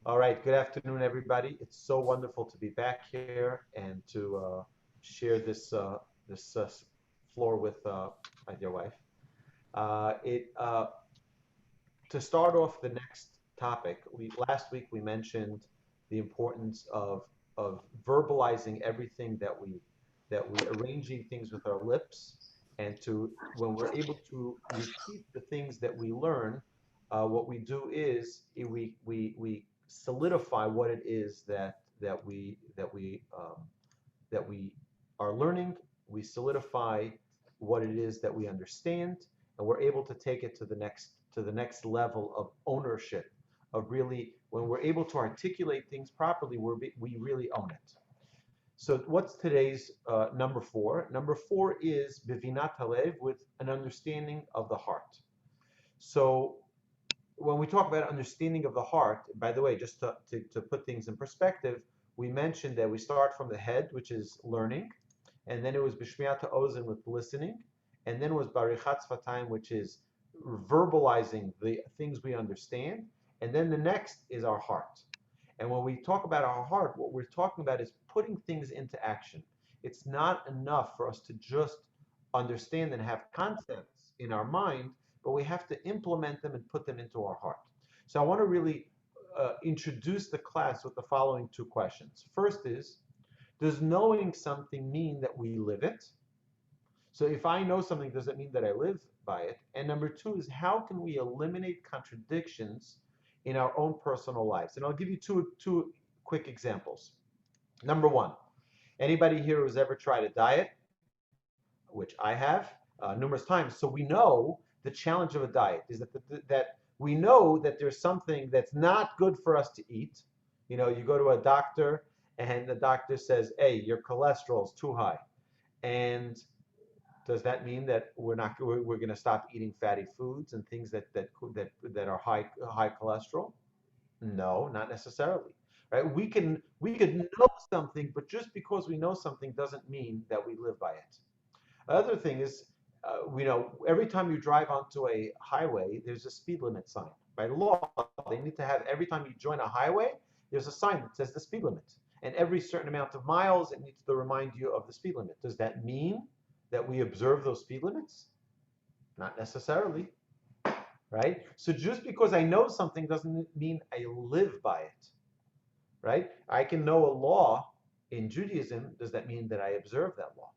All right, good afternoon, everybody. It's so wonderful to be back here and to share this floor with my dear wife. It To start off the next topic, we last week we mentioned the importance of verbalizing everything that we arranging things with our lips, and to when we're able to repeat the things that we learn, what we do is we solidify what it is that we are learning. We solidify what it is that we understand, and we're able to take it to the next level of ownership. Of really, when we're able to articulate things properly, we really own it. So what's today's number four? Number four is bivinat halev, with an understanding of the heart. So when we talk about understanding of the heart, by the way, just to put things in perspective, we mentioned that we start from the head, which is learning, and then it was bishmiat ozen with listening, and then it was barichat sfatayim, which is verbalizing the things we understand, and then the next is our heart. And when we talk about our heart, what we're talking about is putting things into action. It's not enough for us to just understand and have concepts in our mind, but we have to implement them and put them into our heart. So I want to really introduce the class with the following two questions. First is, does knowing something mean that we live it? So if I know something, does it mean that I live by it? And number two is, how can we eliminate contradictions in our own personal lives? And I'll give you two quick examples. Number one, anybody here who's ever tried a diet, which I have numerous times, so we know the challenge of a diet is that we know that there's something that's not good for us to eat. You know, you go to a doctor and the doctor says, "Hey, your cholesterol is too high," and does that mean that we're going to stop eating fatty foods and things that are high cholesterol? No, not necessarily. Right? We could know something, but just because we know something doesn't mean that we live by it. Other thing is, we know every time you drive onto a highway, there's a speed limit sign. By law, they need to have, every time you join a highway, there's a sign that says the speed limit. And every certain amount of miles, it needs to remind you of the speed limit. Does that mean that we observe those speed limits? Not necessarily, right? So just because I know something doesn't mean I live by it, right? I can know a law in Judaism. Does that mean that I observe that law?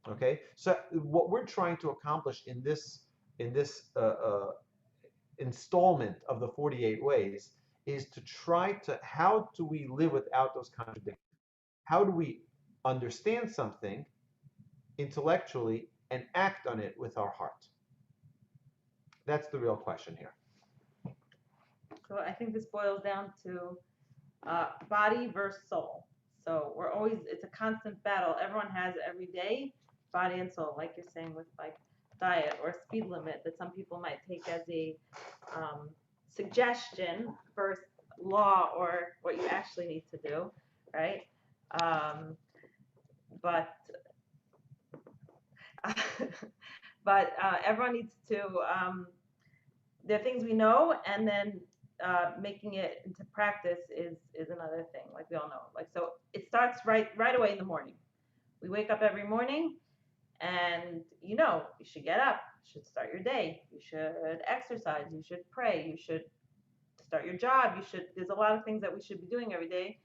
Okay, so what we're trying to accomplish in this installment of the 48 ways is to try to, how do we live without those contradictions? How do we understand something intellectually and act on it with our heart? That's the real question here. So I think this boils down to body versus soul. So it's a constant battle. Everyone has it every day, body and soul, like you're saying with like diet or speed limit that some people might take as a suggestion versus law or what you actually need to do, right? Um, but everyone needs to there are things we know, and then making it into practice is another thing. Like we all know, like so it starts right away in the morning. We wake up every morning, and you should get up, you should start your day, you should exercise, you should pray, you should start your job. There's a lot of things that we should be doing every day,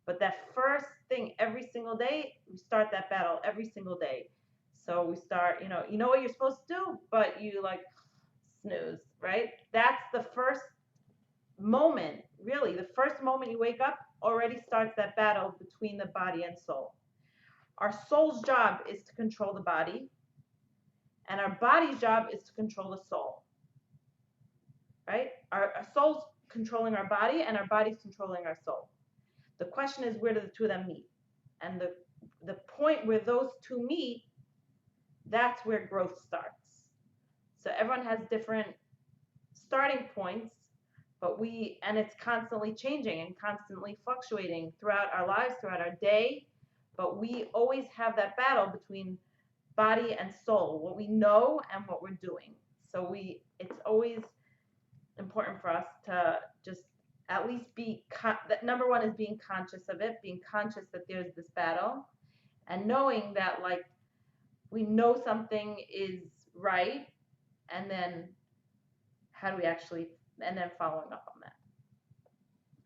but that first thing every single day, we start that battle every single day. So we start, you know what you're supposed to do, but you like snooze, right? That's the first moment, really. The first moment you wake up already starts that battle between the body and soul. Our soul's job is to control the body, and our body's job is to control the soul, right? Our soul's controlling our body, and our body's controlling our soul. The question is, where do the two of them meet? And the point where those two meet, that's where growth starts. So everyone has different starting points, and it's constantly changing and constantly fluctuating throughout our lives, throughout our day. But we always have that battle between body and soul, what we know and what we're doing. So it's always important for us to just at least that number one is being conscious of it, being conscious that there's this battle, and knowing that like we know something is right, and then how do we actually, and then following up on that.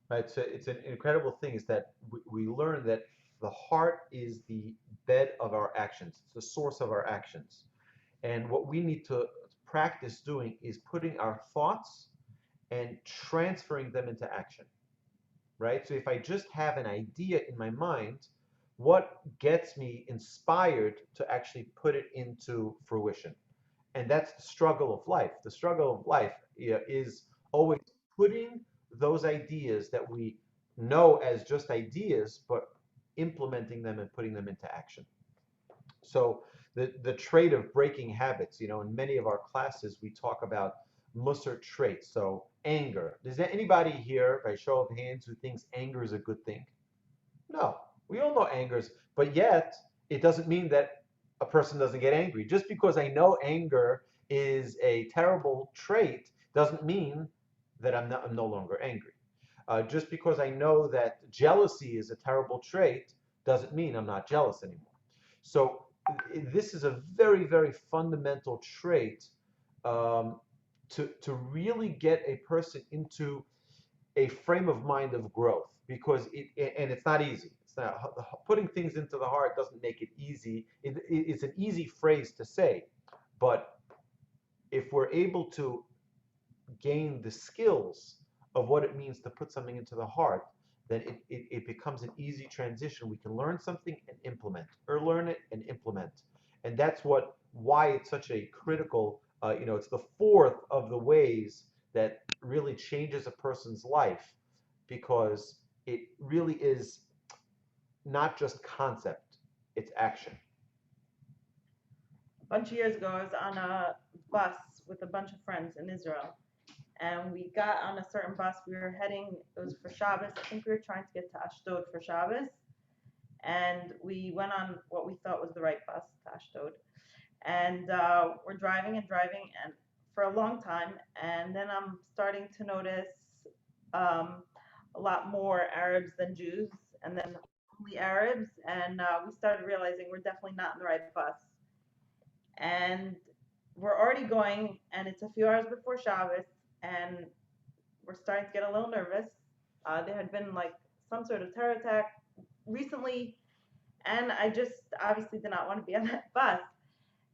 Right? So it's an incredible thing is that we learn that the heart is the bed of our actions. It's the source of our actions. And what we need to practice doing is putting our thoughts and transferring them into action, right? So if I just have an idea in my mind, what gets me inspired to actually put it into fruition? And that's the struggle of life. The struggle of life, is always putting those ideas that we know as just ideas, but implementing them and putting them into action. So the trait of breaking habits, in many of our classes, we talk about Musser traits. So anger. Is there anybody here, by show of hands, who thinks anger is a good thing? No, we all know angers, but yet it doesn't mean that a person doesn't get angry. Just because I know anger is a terrible trait doesn't mean that I'm no longer angry. Just because I know that jealousy is a terrible trait doesn't mean I'm not jealous anymore. So this is a very, very fundamental trait, um, to really get a person into a frame of mind of growth, because and it's not easy. It's not putting things into the heart doesn't make it easy. It's an easy phrase to say, but if we're able to gain the skills of what it means to put something into the heart, then it becomes an easy transition. We can learn something and implement, or learn it and implement. And that's why it's such a critical, it's the fourth of the ways that really changes a person's life, because it really is not just concept, it's action. A bunch of years ago, I was on a bus with a bunch of friends in Israel, and we got on a certain bus. We were heading, it was for Shabbos. I think we were trying to get to Ashdod for Shabbos, and we went on what we thought was the right bus to Ashdod. And we're driving and driving, and for a long time, and then I'm starting to notice um, a lot more Arabs than Jews, and then only Arabs, and we started realizing we're definitely not in the right bus. And we're already going, and it's a few hours before Shabbos, and we're starting to get a little nervous. There had been like some sort of terror attack recently, and I just obviously did not want to be on that bus.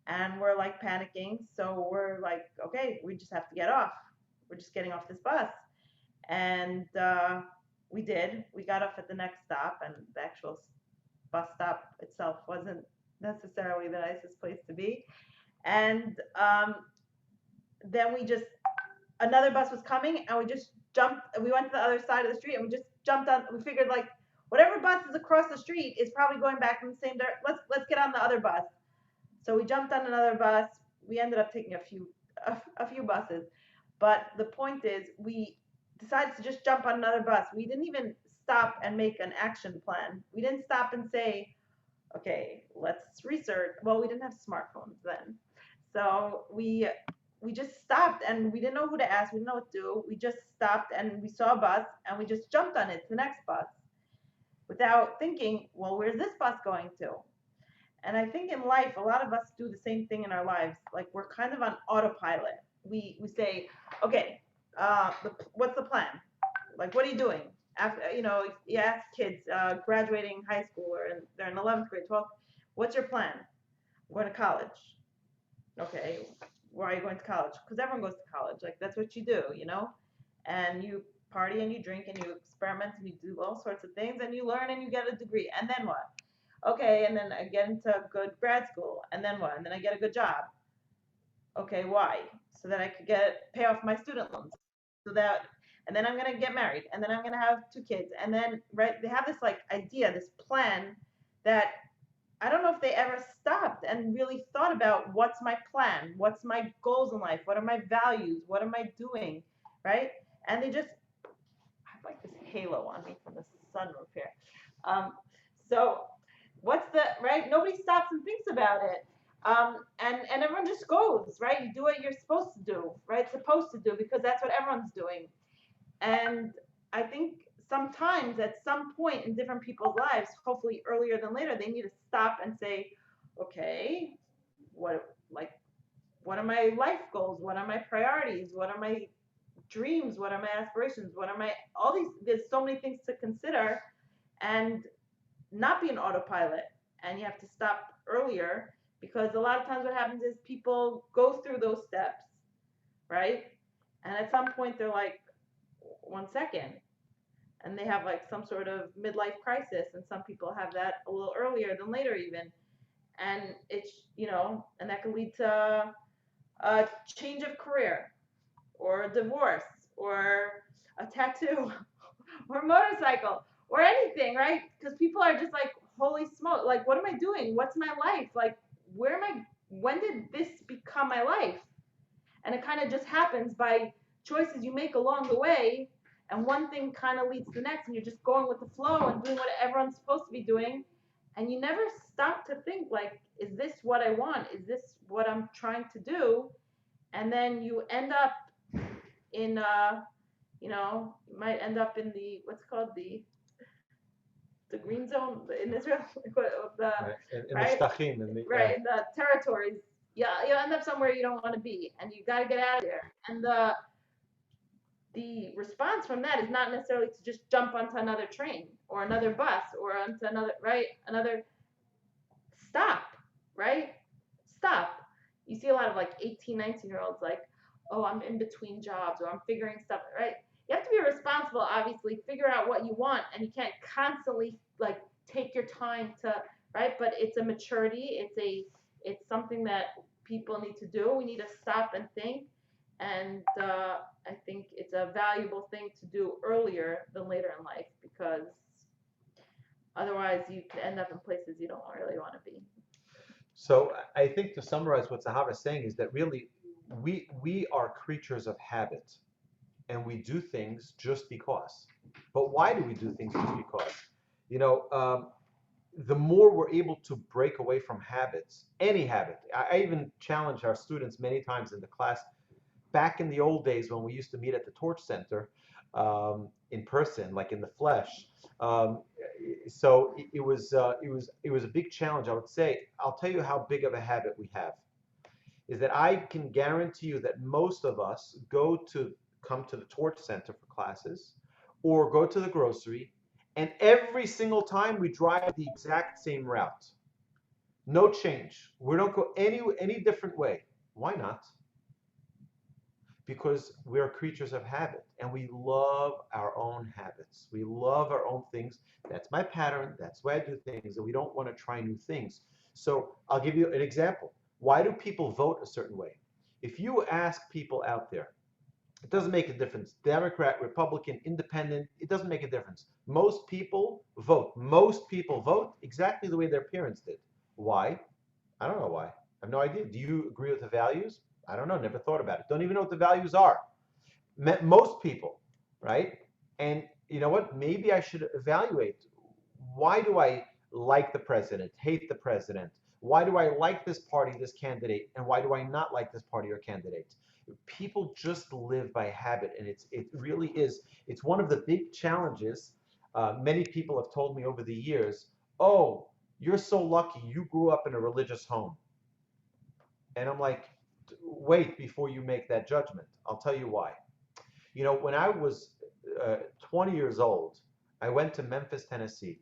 And we're like panicking, so we're like, okay, we just have to get off. We're just getting off this bus, and we did. We got off at the next stop, and the actual bus stop itself wasn't necessarily the nicest place to be. And then another bus was coming, and we just jumped. We went to the other side of the street, and we just jumped on. We figured like whatever bus is across the street is probably going back in the same direction. Let's get on the other bus. So we jumped on another bus. We ended up taking a few buses, but the point is we decided to just jump on another bus. We didn't even stop and make an action plan. We didn't stop and say, okay, let's research. Well, we didn't have smartphones then, so we just stopped, and we didn't know who to ask. We didn't know what to do. We just stopped, and we saw a bus, and we just jumped on it to the next bus without thinking, well, where's this bus going to? And I think in life, a lot of us do the same thing in our lives. Like we're kind of on autopilot. We say, okay, what's the plan? Like, what are you doing? After, you ask kids graduating high school, or they're in 11th grade, 12th. What's your plan? I'm going to college. Okay, why are you going to college? Because everyone goes to college. Like that's what you do, and you party and you drink and you experiment and you do all sorts of things and you learn and you get a degree. And then what? Okay, and then I get into good grad school, and then what? And then I get a good job. Okay, why? So that I could pay off my student loans. And then I'm gonna get married, and then I'm gonna have two kids, and then right, they have this like idea, this plan that I don't know if they ever stopped and really thought about what's my plan, what's my goals in life, what are my values, what am I doing, right? And they just I have like this halo on me from the sunroof here. Um, so what's the right? Nobody stops and thinks about it. And everyone just goes, right? You do what you're supposed to do, right? Supposed to do, because that's what everyone's doing. And I think sometimes at some point in different people's lives, hopefully earlier than later, they need to stop and say, okay, what are my life goals? What are my priorities? What are my dreams? What are my aspirations? What are my all these? There's so many things to consider, and not be an autopilot. And you have to stop earlier because a lot of times what happens is people go through those steps, right? And at some point they're like, 1 second, and they have like some sort of midlife crisis, and some people have that a little earlier than later even, and it's and that can lead to a change of career or a divorce or a tattoo or a motorcycle or anything, right? Because people are just like, holy smoke, like, what am I doing? What's my life? Like, where am I? When did this become my life? And it kind of just happens by choices you make along the way. And one thing kind of leads to the next, and you're just going with the flow and doing what everyone's supposed to be doing. And you never stop to think, like, is this what I want? Is this what I'm trying to do? And then you end up in you might end up in the what's called the green zone in Israel, the Right. In the right, Shtachim, in the right, in the territories. Yeah, you'll end up somewhere you don't want to be, and you got to get out of there. And the response from that is not necessarily to just jump onto another train or another bus or onto another stop, right? Stop. You see a lot of like 18, 19-year-olds like, oh, I'm in between jobs or I'm figuring stuff, right? You have to be responsible, obviously, figure out what you want, and you can't constantly like take your time to, right? But it's a maturity, it's something that people need to do. We need to stop and think, and I think it's a valuable thing to do earlier than later in life, because otherwise you could end up in places you don't really want to be. So I think to summarize what Sahaba is saying is that really we are creatures of habit, and we do things just because. But why do we do things just because? You know, the more we're able to break away from habits, any habit. I even challenge our students many times in the class. Back in the old days when we used to meet at the Torch Center in person, like in the flesh. Um, so it was a big challenge. I would say, I'll tell you how big of a habit we have is that I can guarantee you that most of us come to the Torch Center for classes or go to the grocery, and every single time we drive the exact same route. No change. We don't go any different way. Why not? Because we're creatures of habit and we love our own habits. We love our own things. That's my pattern. That's why I do things, and we don't want to try new things. So I'll give you an example. Why do people vote a certain way? If you ask people out there, it doesn't make a difference. Democrat, Republican, Independent, it doesn't make a difference. Most people vote. Most people vote exactly the way their parents did. Why? I don't know why. I have no idea. Do you agree with the values? I don't know. Never thought about it. Don't even know what the values are. Most people, right? And you know what? Maybe I should evaluate. Why do I like the president, hate the president? Why do I like this party, this candidate, and why do I not like this party or candidate? People just live by habit, and it really is. It's one of the big challenges. Many people have told me over the years, "Oh, you're so lucky. You grew up in a religious home." And I'm like, wait before you make that judgment. I'll tell you why. You know, when I was 20 years old, I went to Memphis, Tennessee,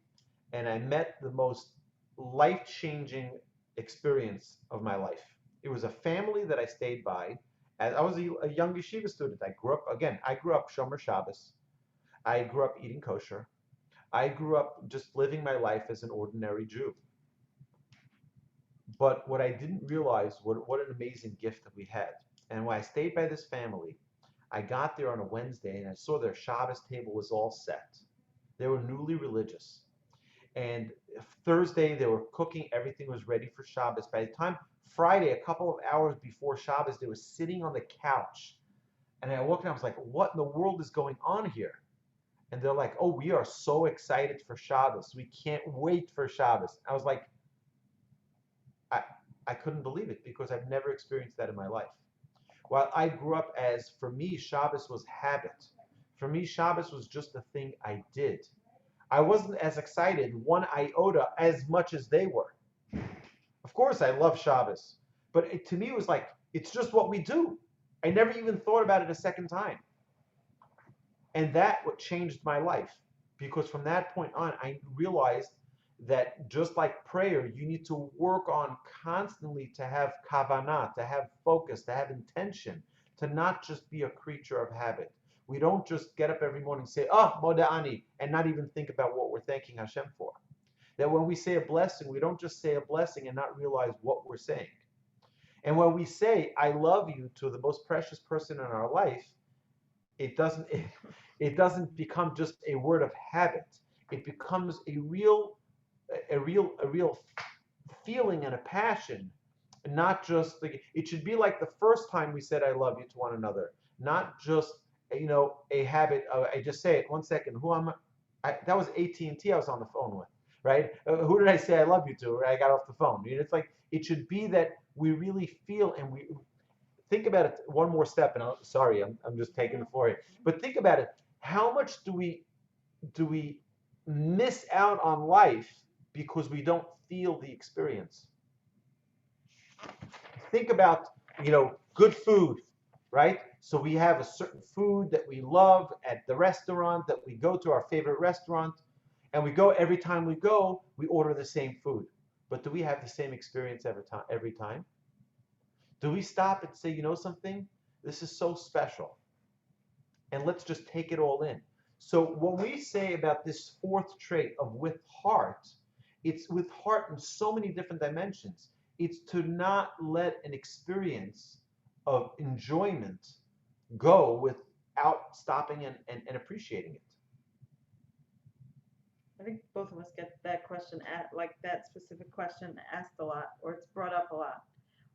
and I met the most life-changing experience of my life. It was a family that I stayed by. As I was a young yeshiva student, I grew up Shomer Shabbos. I grew up eating kosher. I grew up just living my life as an ordinary Jew. But what I didn't realize, what an amazing gift that we had. And when I stayed by this family, I got there on a Wednesday and I saw their Shabbos table was all set. They were newly religious. And Thursday, they were cooking, everything was ready for Shabbos. By the time Friday, a couple of hours before Shabbos, they were sitting on the couch. And I woke up and I was like, what in the world is going on here? And they're like, oh, we are so excited for Shabbos. We can't wait for Shabbos. I was like, I, I couldn't believe it because I've never experienced that in my life. While I grew up as, for me, Shabbos was habit. For me, Shabbos was just a thing I did. I wasn't as excited one iota as much as they were. Of course, I love Shabbos, but to me, it was like it's just what we do. I never even thought about it a second time, and that what changed my life, because from that point on, I realized that just like prayer, you need to work on constantly to have kavanah, to have focus, to have intention, to not just be a creature of habit. We don't just get up every morning and say, "Ah, oh, moda'ani," and not even think about what we're thanking Hashem for. That when we say a blessing, we don't just say a blessing and not realize what we're saying. And when we say, "I love you" to the most precious person in our life, it doesn't it doesn't become just a word of habit. It becomes a real feeling and a passion, not just like it should be like the first time we said I love you to one another, not just a habit of I just say it. 1 second, who am I? That was AT&T I was on the phone with, right? Who did I say I love you to? I got off the phone. It's like it should be that we really feel and we think about it one more step. And I'm just taking it for you, but think about it. How much do we miss out on life because we don't feel the experience? Think about, good food, right? So we have a certain food that we love at the restaurant, that we go to our favorite restaurant, and we go every time we go, we order the same food. But do we have the same experience every time? Do we stop and say, something? This is so special. And let's just take it all in. So when we say about this fourth trait of with heart, it's with heart in so many different dimensions. It's to not let an experience of enjoyment go without stopping and appreciating it. I think both of us get that question like that specific question asked a lot, or it's brought up a lot.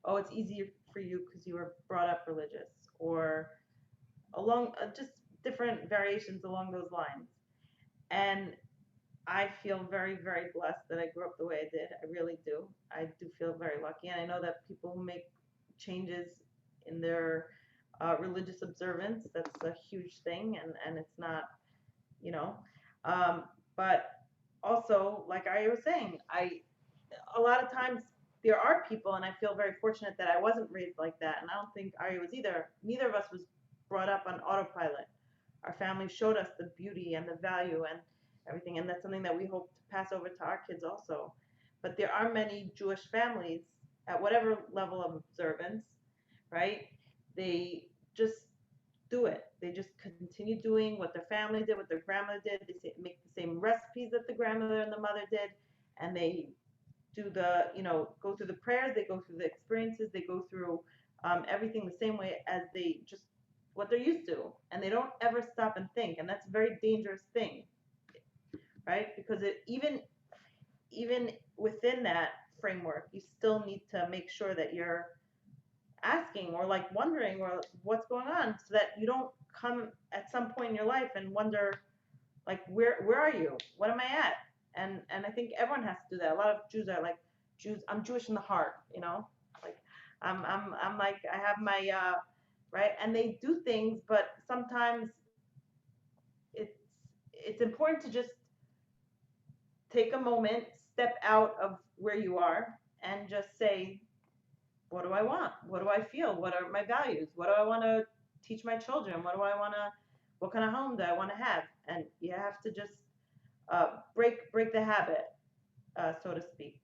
Oh, it's easier for you because you were brought up religious, or along just different variations along those lines. And I feel very, very blessed that I grew up the way I did. I really do. I do feel very lucky. And I know that people who make changes in their religious observance, that's a huge thing. And it's not, you know. But also, like I was saying, a lot of times there are people, and I feel very fortunate that I wasn't raised like that. And I don't think Ari was either. Neither of us was brought up on autopilot. Our family showed us the beauty and the value and everything, and that's something that we hope to pass over to our kids also. But there are many Jewish families at whatever level of observance, right? They just do it. They just continue doing what their family did, what their grandmother did. They make the same recipes that the grandmother and the mother did, and they do go through the prayers, they go through the experiences, they go through everything the same way as they just what they're used to, and they don't ever stop and think, and that's a very dangerous thing, right? Because even within that framework, you still need to make sure that you're asking or like wondering or what's going on, so that you don't come at some point in your life and wonder like where are you? What am I at? And I think everyone has to do that. A lot of Jews are like Jews. I'm Jewish in the heart, like I'm like I have my right, and they do things, but sometimes it's it's important to just take a moment, step out of where you are, and just say, what do I want? What do I feel? What are my values? What do I want to teach my children? What kind of home do I want to have? And you have to just break the habit, so to speak.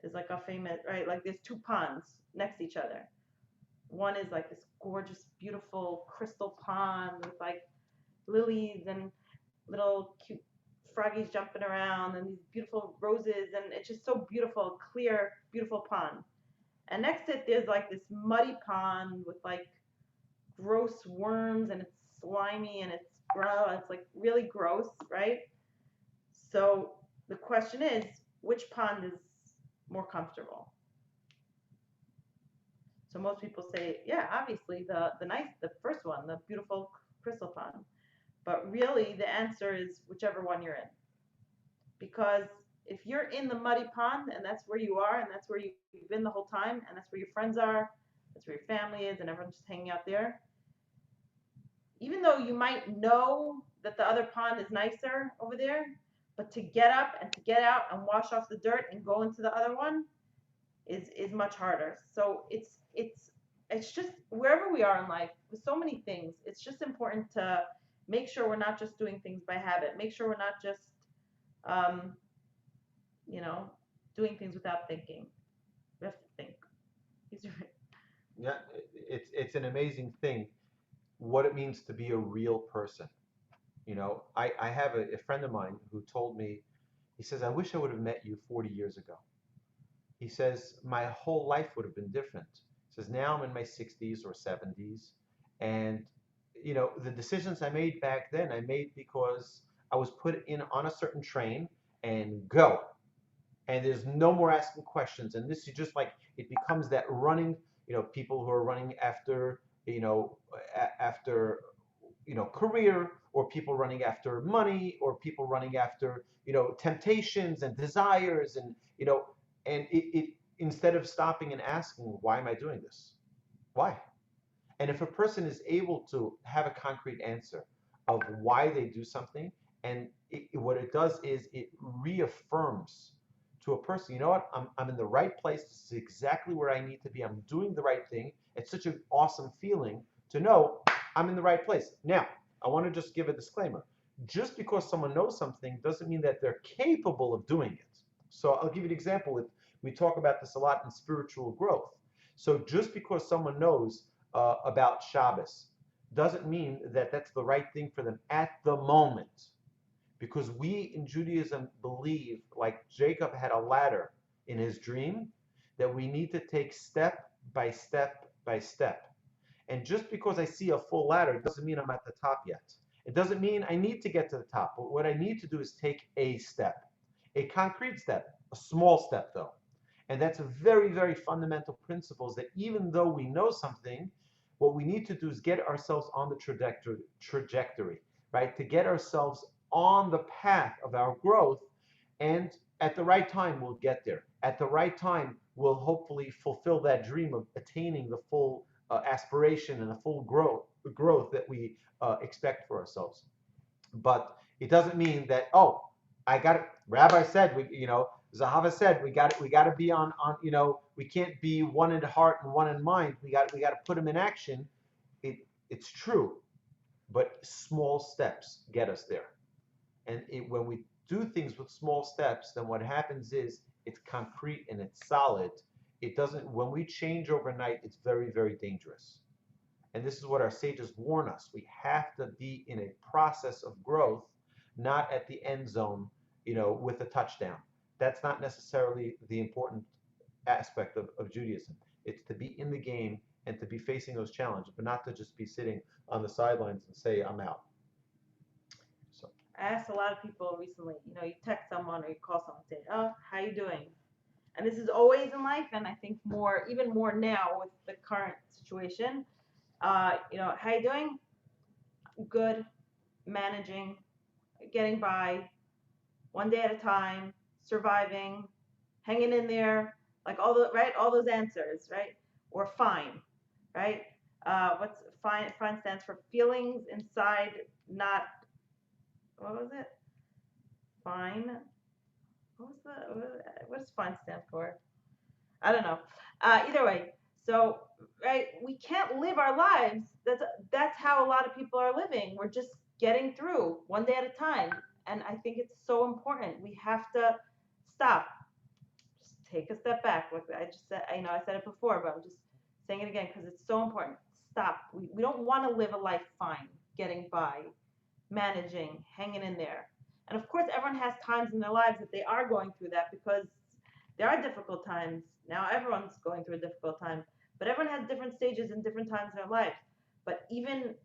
There's like a famous, right? Like there's two ponds next to each other. One is like this gorgeous, beautiful crystal pond with like lilies and little cute froggies jumping around and these beautiful roses, and it's just so beautiful, clear, beautiful pond. And next to it, there's like this muddy pond with like gross worms, and it's slimy and it's like really gross, right? So the question is, which pond is more comfortable? So most people say, yeah, obviously the first one, the beautiful crystal pond. But really, the answer is whichever one you're in. Because if you're in the muddy pond and that's where you are and that's where you've been the whole time and that's where your friends are, that's where your family is, and everyone's just hanging out there, even though you might know that the other pond is nicer over there, but to get up and to get out and wash off the dirt and go into the other one is much harder. So it's just wherever we are in life with so many things, it's just important to make sure we're not just doing things by habit. Make sure we're not just um, you know, doing things without thinking. We have to think. He's right. Yeah, it's an amazing thing what it means to be a real person. I have a friend of mine who told me, he says, I wish I would have met you 40 years ago. He says, my whole life would have been different. He says, now I'm in my 60s or 70s. And, the decisions I made back then, I made because I was put in on a certain train and go. And there's no more asking questions. And this is just like, it becomes that running, people who are running after, after career, or people running after money, or people running after temptations and desires, and it instead of stopping and asking, why am I doing this? Why? And if a person is able to have a concrete answer of why they do something, and what it does is it reaffirms to a person, you know what, I'm in the right place. This is exactly where I need to be. I'm doing the right thing. It's such an awesome feeling to know I'm in the right place. Now, I want to just give a disclaimer. Just because someone knows something doesn't mean that they're capable of doing it. So I'll give you an example. We talk about this a lot in spiritual growth. So just because someone knows about Shabbos doesn't mean that that's the right thing for them at the moment. Because we in Judaism believe, like Jacob had a ladder in his dream, that we need to take step by step by step. And just because I see a full ladder doesn't mean I'm at the top yet. It doesn't mean I need to get to the top. But what I need to do is take a step, a concrete step, a small step though. And that's a very, very fundamental principles that even though we know something, what we need to do is get ourselves on the trajectory, right? To get ourselves on the path of our growth. And at the right time, we'll get there. At the right time, we'll hopefully fulfill that dream of attaining the full aspiration and the full growth that we expect for ourselves. But it doesn't mean that, oh, I got it. Rabbi said, Zahava said, we got to be on, we can't be one in heart and one in mind. We got to put them in action. It's true, but small steps get us there. And when we do things with small steps, then what happens is it's concrete and it's solid. It doesn't, when we change overnight, it's very, very dangerous. And this is what our sages warn us. We have to be in a process of growth, not at the end zone, with a touchdown. That's not necessarily the important aspect of Judaism. It's to be in the game and to be facing those challenges, but not to just be sitting on the sidelines and say, I'm out. So I asked a lot of people recently, you text someone or you call someone and say, oh, how you doing? And this is always in life, and I think even more now with the current situation. How you doing? Good, managing, getting by, one day at a time, surviving, hanging in there, like all those answers, right? Or fine, right? What's fine? Fine stands for feelings inside, not what was it? Fine. What does fine stand for? I don't know. Either way, so right, we can't live our lives. That's how a lot of people are living. We're just getting through one day at a time, and I think it's so important. We have to stop, just take a step back. Like I just said, I said it before, but I'm just saying it again because it's so important. Stop. We don't want to live a life fine, getting by, managing, hanging in there. And of course, everyone has times in their lives that they are going through that because there are difficult times. Now everyone's going through a difficult time, but everyone has different stages and different times in their life. But even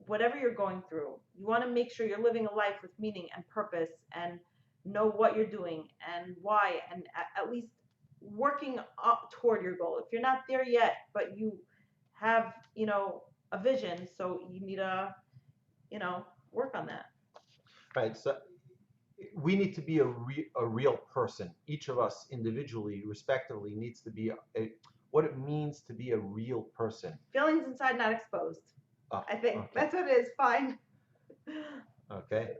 whatever you're going through, you want to make sure you're living a life with meaning and purpose and know what you're doing and why, and at least working up toward your goal. If you're not there yet, but you have, a vision, so you need to, work on that. right. So we need to be a real person. Each of us individually, respectively, needs to be what it means to be a real person. Feelings inside, not exposed. Oh, I think okay. that's what it is. Fine. Okay.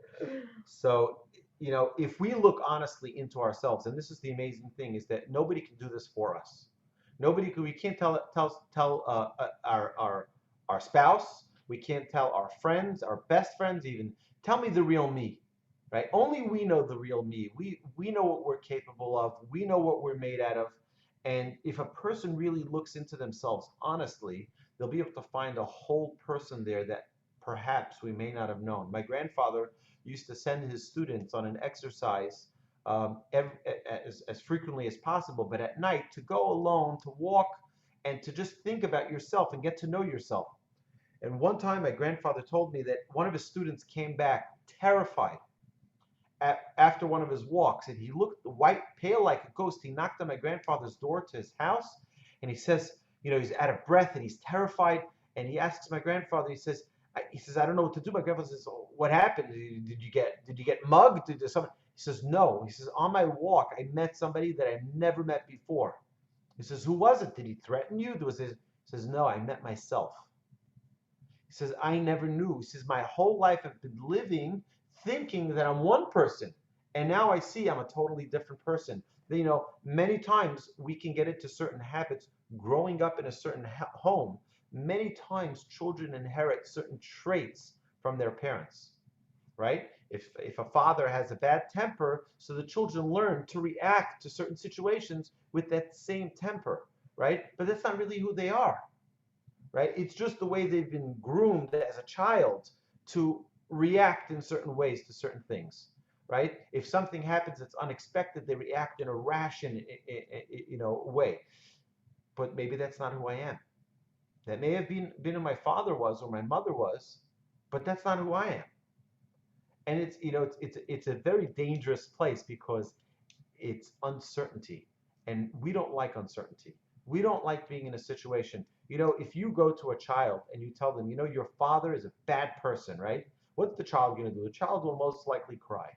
So, if we look honestly into ourselves, and this is the amazing thing, is that nobody can do this for us. We can't tell our spouse, we can't tell our friends, our best friends even, tell me the real me, right? Only we know the real me. We know what we're capable of. We know what we're made out of. And if a person really looks into themselves honestly, they'll be able to find a whole person there that perhaps we may not have known. My grandfather used to send his students on an exercise as frequently as possible, but at night to go alone, to walk, and to just think about yourself and get to know yourself. And one time, my grandfather told me that one of his students came back terrified after one of his walks, and he looked white, pale like a ghost. He knocked on my grandfather's door to his house, and he says, he's out of breath and he's terrified. And he asks my grandfather, he says, I don't know what to do. My grandfather says, oh, what happened? Did you get mugged? Did something? He says, no. He says, on my walk, I met somebody that I've never met before. He says, who was it? Did he threaten you? He says, no, I met myself. He says, I never knew. He says, my whole life I've been living thinking that I'm one person. And now I see I'm a totally different person. Many times we can get into certain habits growing up in a certain home. Many times children inherit certain traits from their parents, right? If a father has a bad temper, so the children learn to react to certain situations with that same temper, right? But that's not really who they are, right? It's just the way they've been groomed as a child to react in certain ways to certain things, right? If something happens that's unexpected, they react in a rational, way. But maybe that's not who I am. That may have been who my father was or my mother was, but that's not who I am. And it's a very dangerous place because it's uncertainty, and we don't like uncertainty. We don't like being in a situation. If you go to a child and you tell them, your father is a bad person, right? What's the child going to do? The child will most likely cry.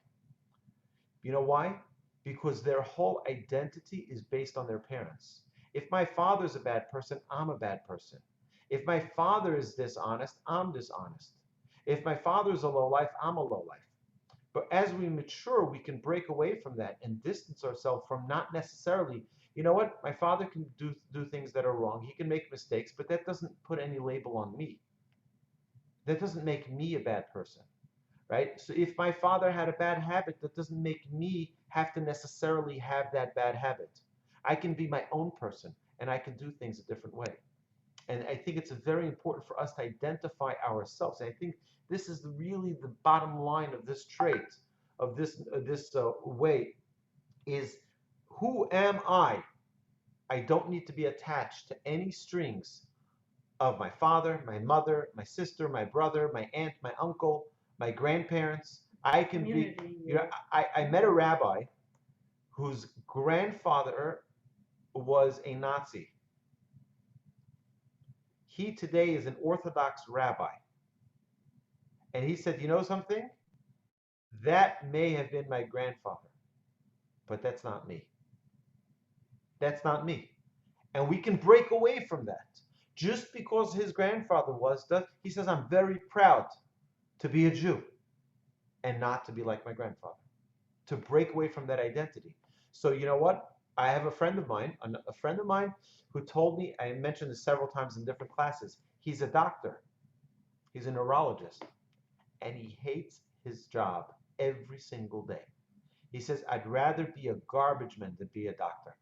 You know why? Because their whole identity is based on their parents. If my father's a bad person, I'm a bad person. If my father is dishonest, I'm dishonest. If my father's a low life, I'm a low life. But as we mature, we can break away from that and distance ourselves from not necessarily, my father can do things that are wrong. He can make mistakes, but that doesn't put any label on me. That doesn't make me a bad person, right? So if my father had a bad habit, that doesn't make me have to necessarily have that bad habit. I can be my own person and I can do things a different way. And I think it's very important for us to identify ourselves. And I think this is really the bottom line of this trait, of this way, is who am I? I don't need to be attached to any strings of my father, my mother, my sister, my brother, my aunt, my uncle, my grandparents. I can be, I met a rabbi whose grandfather was a Nazi. He today is an Orthodox rabbi. And he said, you know something? That may have been my grandfather, but that's not me. That's not me. And we can break away from that. Just because his grandfather he says, I'm very proud to be a Jew and not to be like my grandfather, to break away from that identity. So you know what? I have a friend of mine who told me, I mentioned this several times in different classes, he's a doctor. He's a neurologist. And he hates his job every single day. He says, I'd rather be a garbage man than be a doctor.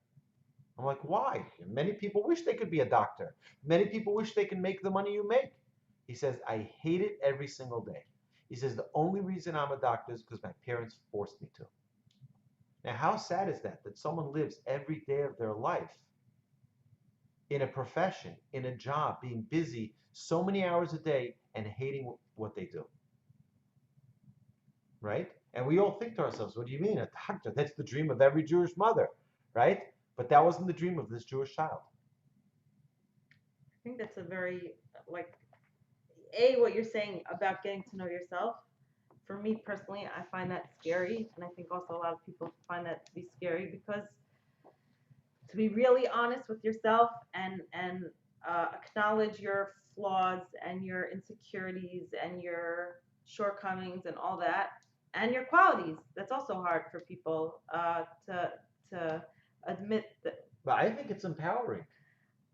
I'm like, why? Many people wish they could be a doctor. Many people wish they can make the money you make. He says, I hate it every single day. He says, the only reason I'm a doctor is because my parents forced me to. Now, how sad is that? That someone lives every day of their life in a profession, in a job, being busy so many hours a day and hating what they do. Right? And we all think to ourselves, what do you mean, a doctor? That's the dream of every Jewish mother, right? But that wasn't the dream of this Jewish child. I think that's a very, what you're saying about getting to know yourself. For me personally, I find that scary. And I think also a lot of people find that to be scary because to be really honest with yourself and acknowledge your flaws and your insecurities and your shortcomings and all that, and your qualities. That's also hard for people to admit that. But I think it's empowering.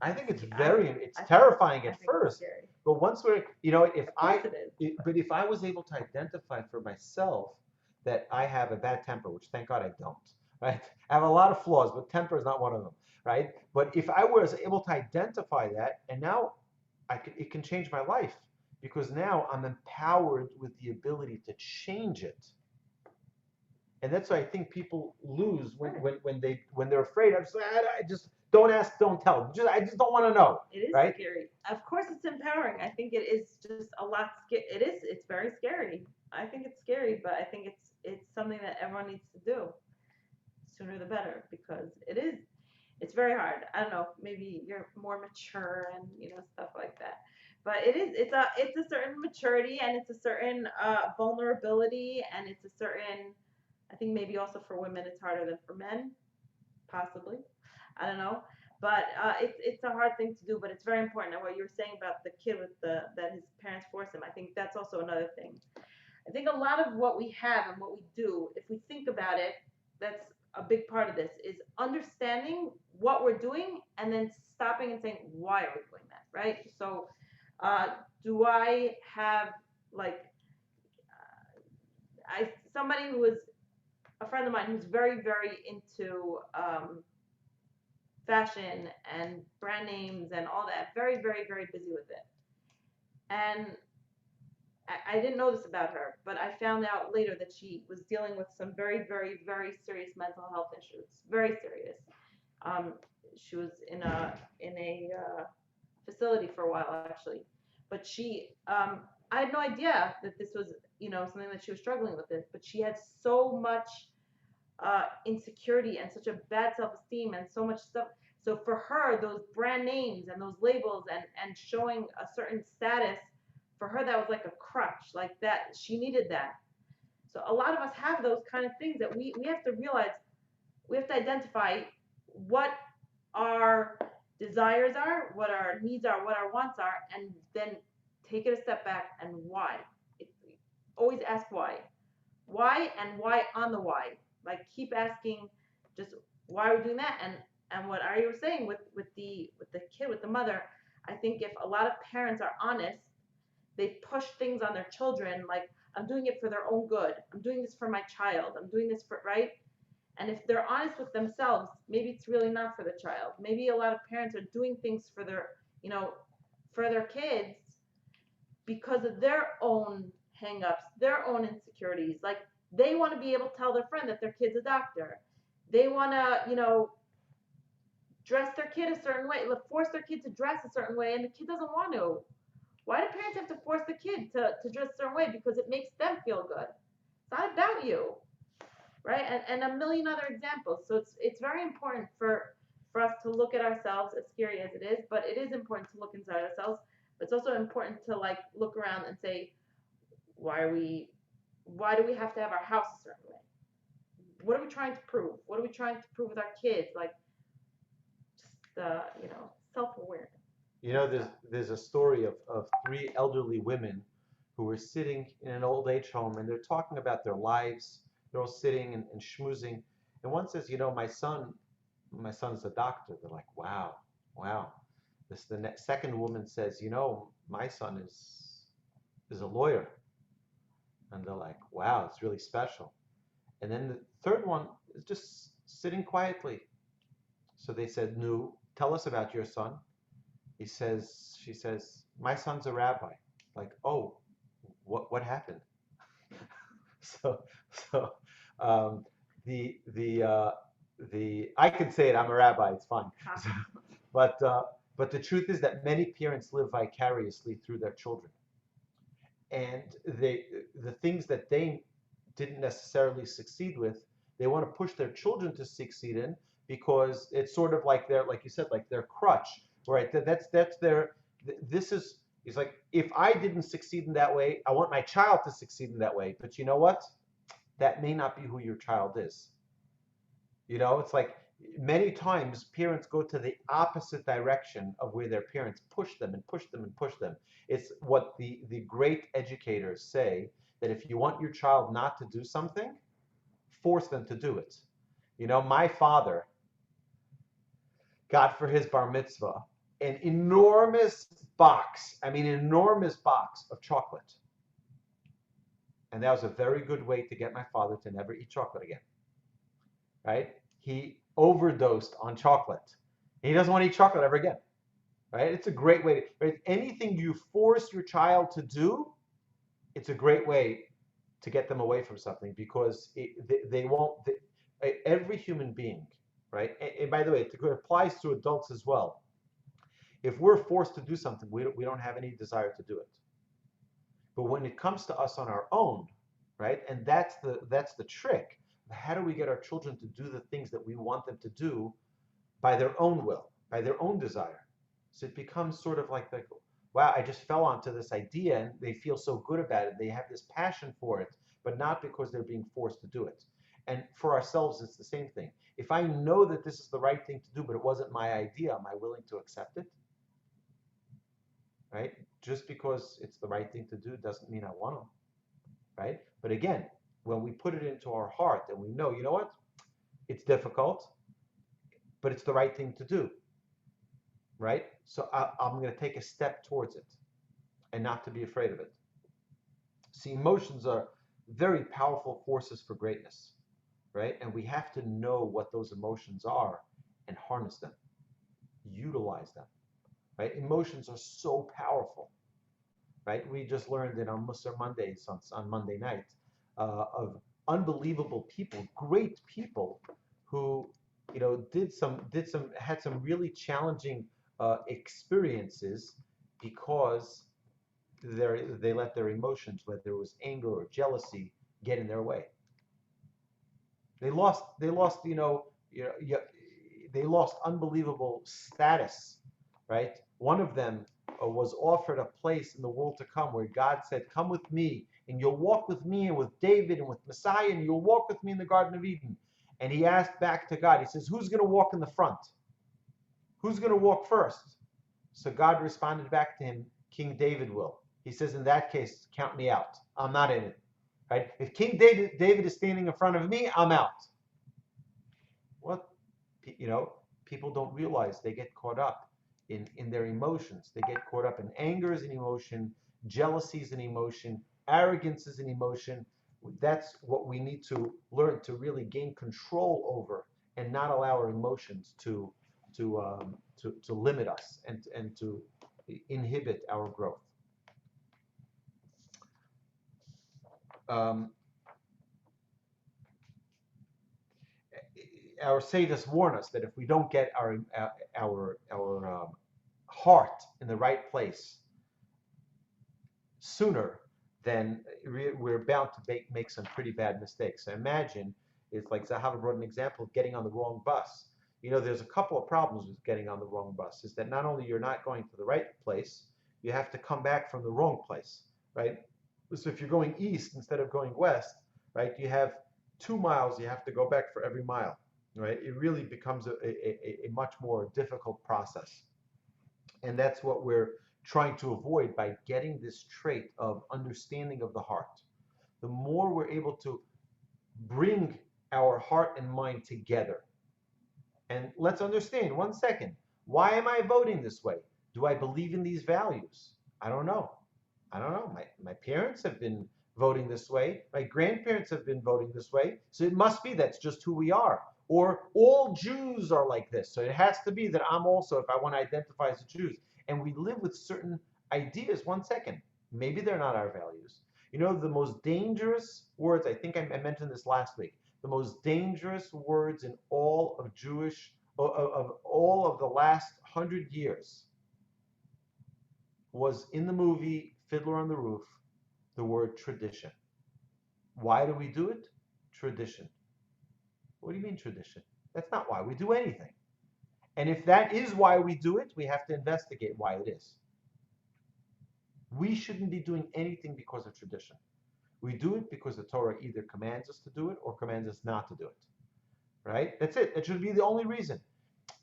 I think it's I very, think it's I think terrifying I at think it's first. scary. But once we're, you know, Of course it is. but if I was able to identify for myself that I have a bad temper, which thank God I don't, right? I have a lot of flaws, but temper is not one of them, right? But if I was able to identify that, and now it can change my life because now I'm empowered with the ability to change it. And that's why I think people lose when they're afraid. I just don't ask, don't tell. I just don't want to know, It is right? scary. Of course, it's empowering. I think it is just a lot. It is. It's very scary. I think it's scary, but I think it's something that everyone needs to do. Sooner the better, because it is. It's very hard. I don't know. Maybe you're more mature and stuff like that. But it is. It's a certain maturity, and it's a certain vulnerability, and it's a certain. I think maybe also for women it's harder than for men, possibly. I don't know, but it's a hard thing to do, but it's very important. And what you were saying about the kid with that his parents force him, I think that's also another thing. I think a lot of what we have and what we do, if we think about it, that's a big part of this is understanding what we're doing and then stopping and saying why are we doing that, right? So, do I have like I somebody who is a friend of mine who's very into fashion and brand names and all that. Very busy with it. And I didn't know this about her, but I found out later that she was dealing with some very serious mental health issues. Very serious. Um, she was in a facility for a while actually, but I had no idea that this was something that she was struggling with this. But she had so much insecurity and such a bad self-esteem and so much stuff. So for her, those brand names and those labels and showing a certain status, for her that was like a crutch, like that she needed that. So a lot of us have those kind of things that we have to realize, we have to identify what our desires are, what our needs are, what our wants are, and then take it a step back and why. It, always ask why. Why and why on the why. Like keep asking just why are we doing that? And what Ari was saying with the kid, with the mother, I think if a lot of parents are honest, they push things on their children like I'm doing it for their own good. I'm doing this for my child. I'm doing this for right. And if they're honest with themselves, maybe it's really not for the child. Maybe a lot of parents are doing things for their kids because of their own hangups, their own insecurities. Like they want to be able to tell their friend that their kid's a doctor. They want to, dress their kid a certain way, force their kid to dress a certain way, and the kid doesn't want to. Why do parents have to force the kid to dress a certain way? Because it makes them feel good. It's not about you, right? And a million other examples. So it's very important for us to look at ourselves, as scary as it is, but it is important to look inside ourselves. But it's also important to like look around and say, why do we have to have our house a certain way? What are we trying to prove? What are we trying to prove with our kids? Like just self-awareness. There's a story of three elderly women who were sitting in an old age home and they're talking about their lives. They're all sitting and schmoozing. And one says, my son's a doctor. They're like, wow, wow. The second woman says, my son is a lawyer. And they're like, wow, it's really special. And then the third one is just sitting quietly. So they said, no, tell us about your son. She says, my son's a rabbi. Like, oh, what happened? So, so the I can say it. I'm a rabbi. It's fine. But the truth is that many parents live vicariously through their children, and the things that they didn't necessarily succeed with, they want to push their children to succeed in because it's sort of like like you said, like their crutch, right? That's their. This is. He's like, if I didn't succeed in that way, I want my child to succeed in that way. But you know what? That may not be who your child is. It's like Many times parents go to the opposite direction of where their parents push them and push them and push them. It's what the great educators say, that if you want your child not to do something, force them to do it. My father got for his bar mitzvah an enormous box, I mean, an enormous box of chocolate. And that was a very good way to get my father to never eat chocolate again, right? He overdosed on chocolate. He doesn't want to eat chocolate ever again, right? It's a great way. Right? Anything you force your child to do, it's a great way to get them away from something, because they won't. Every human being, right? And by the way, it applies to adults as well. If we're forced to do something, we don't have any desire to do it. But when it comes to us on our own, right? And that's the trick. How do we get our children to do the things that we want them to do by their own will, by their own desire? So it becomes sort of like, wow, I just fell onto this idea, and they feel so good about it. They have this passion for it, but not because they're being forced to do it. And for ourselves, it's the same thing. If I know that this is the right thing to do, but it wasn't my idea, am I willing to accept it? Right? Just because it's the right thing to do doesn't mean I want to, right? But again, when we put it into our heart and we know, you know what? It's difficult, but it's the right thing to do, right? So I'm going to take a step towards it and not to be afraid of it. See, emotions are very powerful forces for greatness, right? And we have to know what those emotions are and harness them, utilize them, right? Emotions are so powerful, right? We just learned in our Musar Mondays on Monday night of unbelievable people, great people who, had some really challenging experiences because they let their emotions, whether it was anger or jealousy, get in their way. They lost, they lost unbelievable status, right? One of them was offered a place in the world to come where God said, come with me and you'll walk with me and with David and with Messiah, and you'll walk with me in the Garden of Eden. And he asked back to God, he says, who's going to walk in the front? Who's going to walk first? So God responded back to him, King David will. He says, in that case, count me out. I'm not in it. Right? If King David is standing in front of me, I'm out. What? People don't realize they get caught up in their emotions. They get caught up in anger as an emotion, jealousy as an emotion, arrogance as an emotion. That's what we need to learn to really gain control over and not allow our emotions to limit us and to inhibit our growth. Our sages warn us that if we don't get our heart in the right place sooner, then we're bound to make some pretty bad mistakes. So imagine, it's like Zahava brought an example of getting on the wrong bus. There's a couple of problems with getting on the wrong bus. Is that not only you're not going to the right place, you have to come back from the wrong place, right? So if you're going east instead of going west, right, you have 2 miles you have to go back for every mile, right? It really becomes a much more difficult process. And that's what we're trying to avoid by getting this trait of understanding of the heart. The more we're able to bring our heart and mind together, and let's understand, 1 second, why am I voting this way? Do I believe in these values? I don't know. My parents have been voting this way. My grandparents have been voting this way. So it must be that's just who we are. Or all Jews are like this. So it has to be that I'm also, if I want to identify as a Jew. And we live with certain ideas. 1 second. Maybe they're not our values. The most dangerous words, I think I mentioned this last week, the most dangerous words in all of all of the last 100 years was in the movie Fiddler on the Roof, the word tradition. Why do we do it? Tradition. What do you mean tradition? That's not why we do anything. And if that is why we do it, we have to investigate why it is. We shouldn't be doing anything because of tradition. We do it because the Torah either commands us to do it or commands us not to do it. right? That's it. It should be the only reason.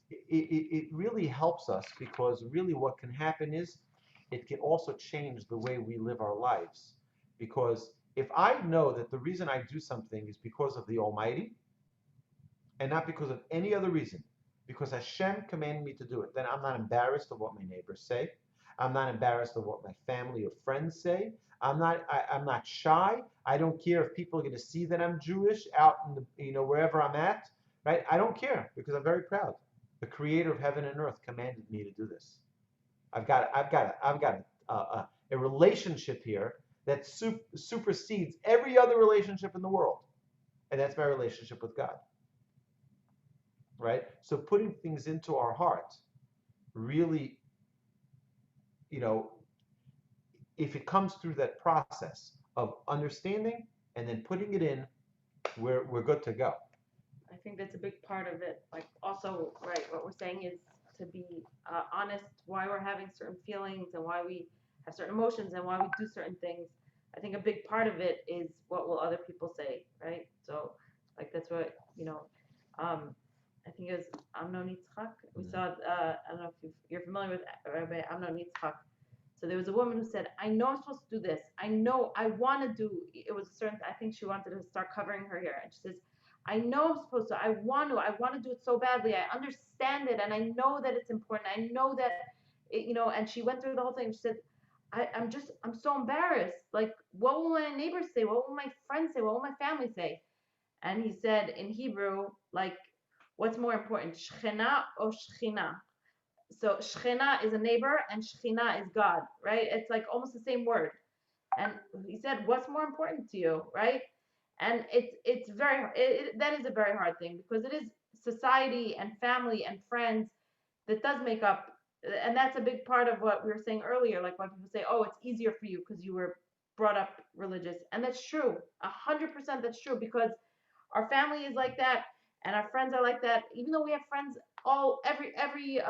It really helps us because really what can happen is it can also change the way we live our lives. Because if I know that the reason I do something is because of the Almighty and not because of any other reason, because Hashem commanded me to do it, then I'm not embarrassed of what my neighbors say. I'm not embarrassed of what my family or friends say. I'm not shy. I don't care if people are going to see that I'm Jewish out in the, wherever I'm at, right? I don't care because I'm very proud. The creator of heaven and earth commanded me to do this. I've got a relationship here that supersedes every other relationship in the world. And that's my relationship with God, right? So putting things into our heart really, you know, if it comes through that process of understanding and then putting it in, we're good to go. I think that's a big part of it. Like also, right, what we're saying is to be honest why we're having certain feelings and why we have certain emotions and why we do certain things. I think a big part of it is what will other people say, right? So, like that's what I think it was Amnon Yitzchak. We saw. I don't know if you're familiar with Rabbi Amnon Yitzchak. So there was a woman who said, "I know I'm supposed to do this. I know I want to do." It was a certain. I think she wanted to start covering her hair, and she says, I know I'm supposed to. I want to do it so badly. I understand it, and I know that it's important. I know that, And she went through the whole thing. She said, I'm so embarrassed. Like, what will my neighbors say? What will my friends say? What will my family say? And he said in Hebrew, like, what's more important, Shechina or Shechina? So Shechina is a neighbor, and Shechina is God, right? It's like almost the same word. And he said, what's more important to you, right? And it's that is a very hard thing because it is society and family and friends that does make up, and that's a big part of what we were saying earlier. Like when people say, "Oh, it's easier for you because you were brought up religious," and that's true, 100%. That's true because our family is like that, and our friends are like that. Even though we have friends every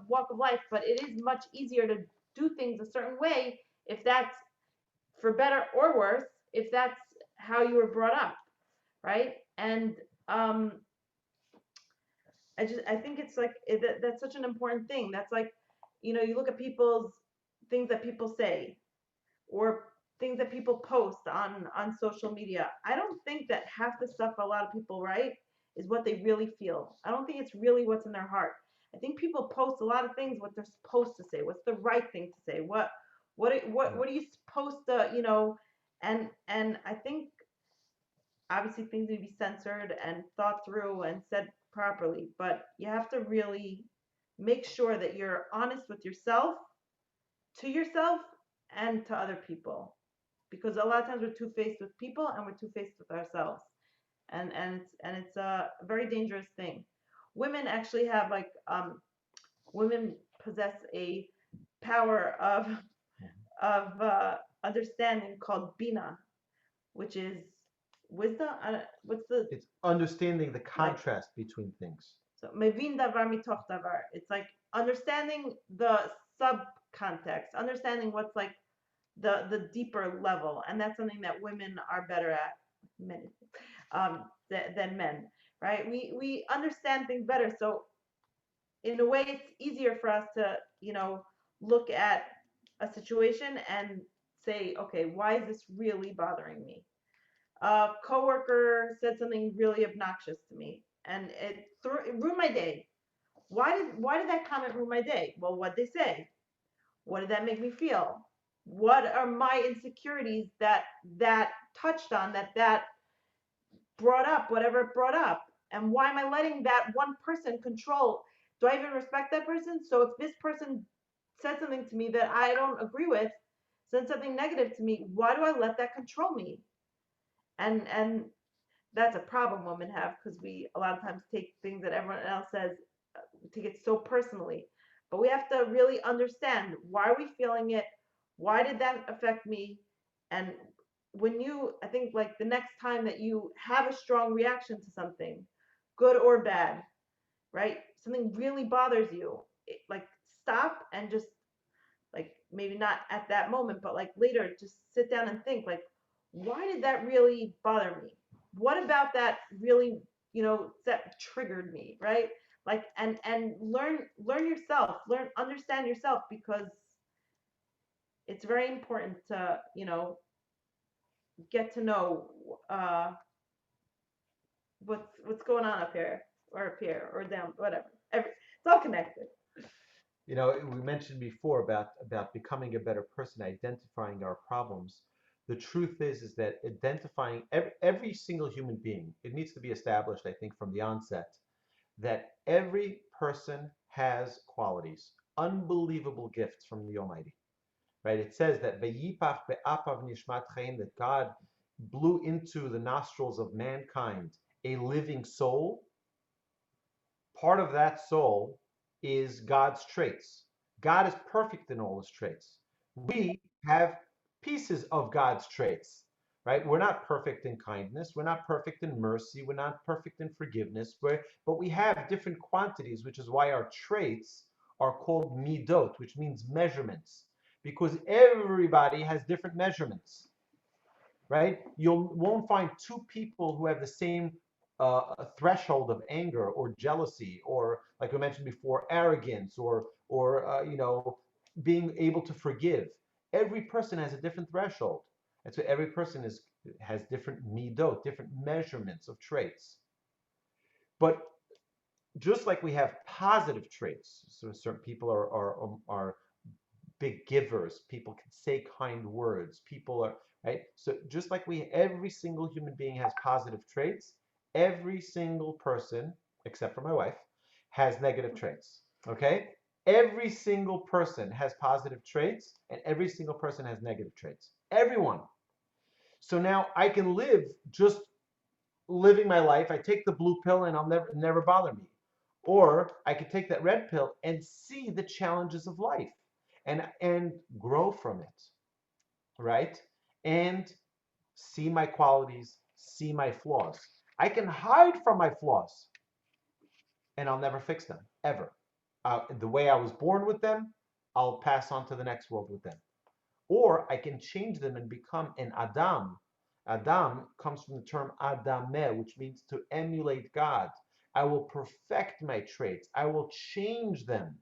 walk of life, but it is much easier to do things a certain way if that's for better or worse, if that's how you were brought up, right? And I think it's like that's such an important thing. That's like, you look at people's things that people say or things that people post on social media. I don't think that half the stuff a lot of people write is what they really feel. I don't think it's really what's in their heart. I think people post a lot of things what they're supposed to say, what's the right thing to say, what are you supposed to, and I think obviously things need to be censored and thought through and said properly, but you have to really make sure that you're honest with yourself, to yourself, and to other people. Because a lot of times we're two-faced with people and we're two-faced with ourselves. And it's a very dangerous thing. Women actually have women possess a power of understanding called bina, which is wisdom. What's the It's understanding the contrast between things. So mevin davar mitoch davar. It's like understanding the subcontext, understanding what's like the deeper level, and that's something that women are better at, men, than men, right? We understand things better, so in a way, it's easier for us to look at a situation and say, okay, why is this really bothering me? A coworker said something really obnoxious to me, and it ruined my day. Why did that comment ruin my day? Well, what they say? What did that make me feel? What are my insecurities that touched on that brought up whatever it brought up? And why am I letting that one person control? Do I even respect that person? So if this person said something to me that I don't agree with, said something negative to me, why do I let that control me? And that's a problem women have because we a lot of times take things that everyone else says, we take it so personally. But we have to really understand, why are we feeling it? Why did that affect me? And I think like the next time that you have a strong reaction to something, good or bad, right? Something really bothers you, like stop and just, like, maybe not at that moment, but like later, just sit down and think, like, why did that really bother me? What about that really that triggered me, right? Like, and learn yourself, understand yourself, because it's very important to, get to know uh what's going on up here or down, whatever. It's all connected. We mentioned before about becoming a better person, identifying our problems. The truth is that identifying every single human being, it needs to be established, I think, from the onset, that every person has qualities, unbelievable gifts from the Almighty. Right? It says that Vayipach be'apav nishmat chaim, that God blew into the nostrils of mankind a living soul. Part of that soul is God's traits. God is perfect in all his traits. We have pieces of God's traits, right? We're not perfect in kindness. We're not perfect in mercy. We're not perfect in forgiveness. But we have different quantities, which is why our traits are called midot, which means measurements, because everybody has different measurements, right? You won't find two people who have the same threshold of anger or jealousy, or, like we mentioned before, arrogance, or being able to forgive. Every person has a different threshold, and so every person has different midot, different measurements of traits. But just like we have positive traits, so certain people are big givers. People can say kind words. People are, right. So just like every single human being has positive traits, every single person, except for my wife, has negative traits. Okay? Every single person has positive traits, and every single person has negative traits. Everyone. So now I can live just living my life. I take the blue pill and I'll never bother me. Or I could take that red pill and see the challenges of life and grow from it, right? And see my qualities, see my flaws. I can hide from my flaws and I'll never fix them, ever. The way I was born with them, I'll pass on to the next world with them. Or I can change them and become an Adam. Adam comes from the term Adameh, which means to emulate God. I will perfect my traits. I will change them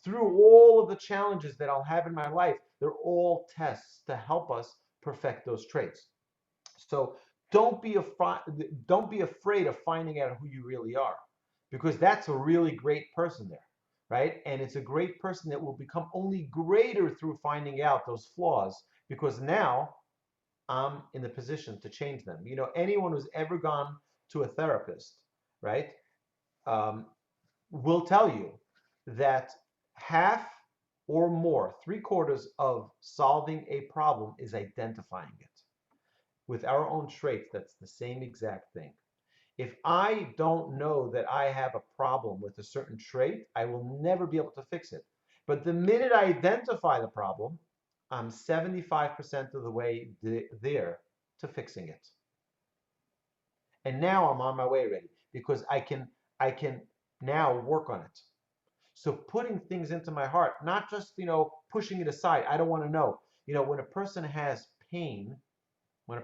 through all of the challenges that I'll have in my life. They're all tests to help us perfect those traits. So don't be afraid of finding out who you really are, because that's a really great person there, right? And it's a great person that will become only greater through finding out those flaws, because now I'm in the position to change them. Anyone who's ever gone to a therapist, right, will tell you that half or more, 3/4 of solving a problem is identifying it. With our own traits, that's the same exact thing. If I don't know that I have a problem with a certain trait, I will never be able to fix it. But the minute I identify the problem, I'm 75% of the way there to fixing it. And now I'm on my way already, because I can now work on it. So putting things into my heart, not just, pushing it aside. I don't want to know. When a person has pain, they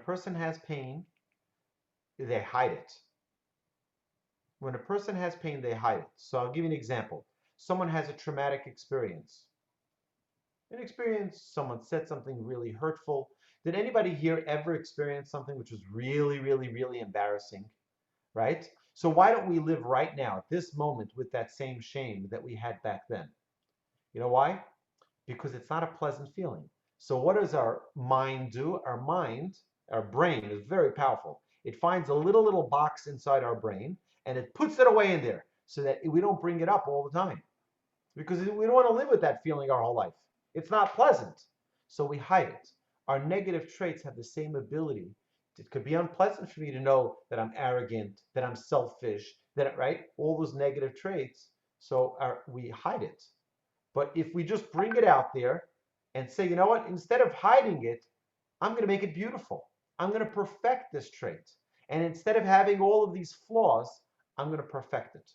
hide it. When a person has pain, they hide it. So I'll give you an example. Someone has a traumatic experience. Someone said something really hurtful. Did anybody here ever experience something which was really, really, really embarrassing? Right? So why don't we live right now, at this moment, with that same shame that we had back then? You know why? Because it's not a pleasant feeling. So what does our mind do? Our brain is very powerful. It finds a little box inside our brain and it puts it away in there so that we don't bring it up all the time, because we don't want to live with that feeling our whole life. It's not pleasant. So we hide it. Our negative traits have the same ability. It could be unpleasant for me to know that I'm arrogant, that I'm selfish, right? All those negative traits. So we hide it. But if we just bring it out there and say, you know what, instead of hiding it, I'm going to make it beautiful. I'm going to perfect this trait. And instead of having all of these flaws, I'm going to perfect it.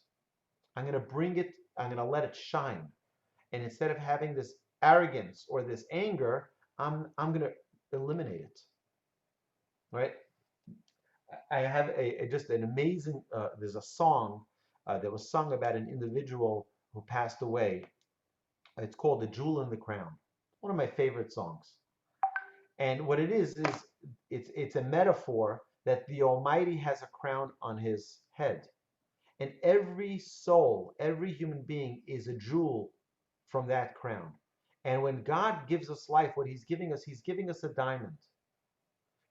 I'm going to let it shine. And instead of having this arrogance or this anger, I'm going to eliminate it. Right? I have just an amazing. There's a song that was sung about an individual who passed away. It's called "The Jewel in the Crown." One of my favorite songs. And what it is it's a metaphor that the Almighty has a crown on his head, and every soul, every human being is a jewel from that crown. And when God gives us life, what He's giving us a diamond.